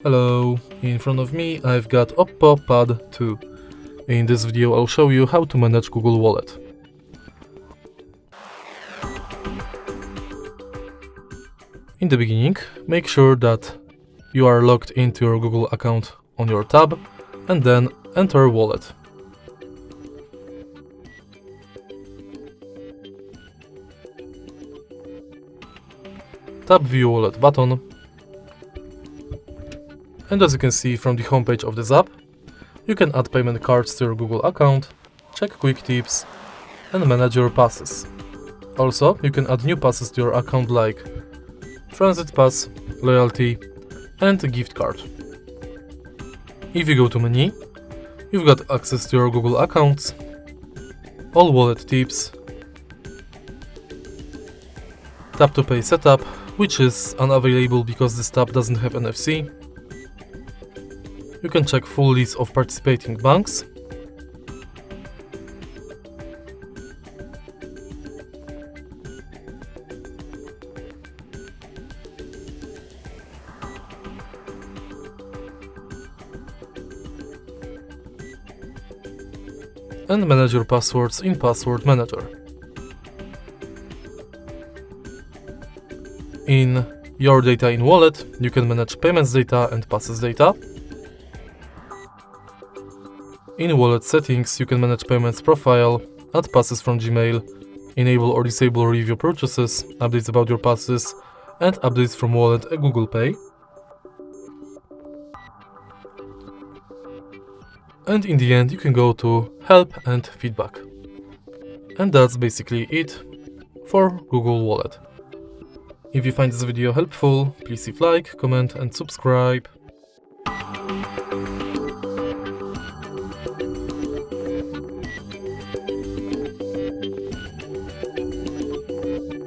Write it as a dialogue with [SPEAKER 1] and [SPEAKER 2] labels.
[SPEAKER 1] Hello, in front of me I've got OPPO Pad 2. In this video I'll show you how to manage Google Wallet. In the beginning, make sure that you are logged into your Google account on your tab and then enter Wallet. Tap View Wallet button. And as you can see from the homepage of this app, you can add payment cards to your Google account, check quick tips, and manage your passes. Also, you can add new passes to your account like Transit Pass, Loyalty, and a gift card. If you go to Menu, you've got access to your Google accounts, all wallet tips, Tap to Pay setup, which is unavailable because this tab doesn't have NFC. You can check full list of participating banks. And manage your passwords in Password Manager. In Your Data in Wallet, you can manage payments data and passes data. In Wallet settings, you can manage payments profile, add passes from Gmail, enable or disable review purchases, updates about your passes, and updates from Wallet and Google Pay. And in the end, you can go to Help and Feedback. And that's basically it for Google Wallet. If you find this video helpful, please leave like, comment and subscribe.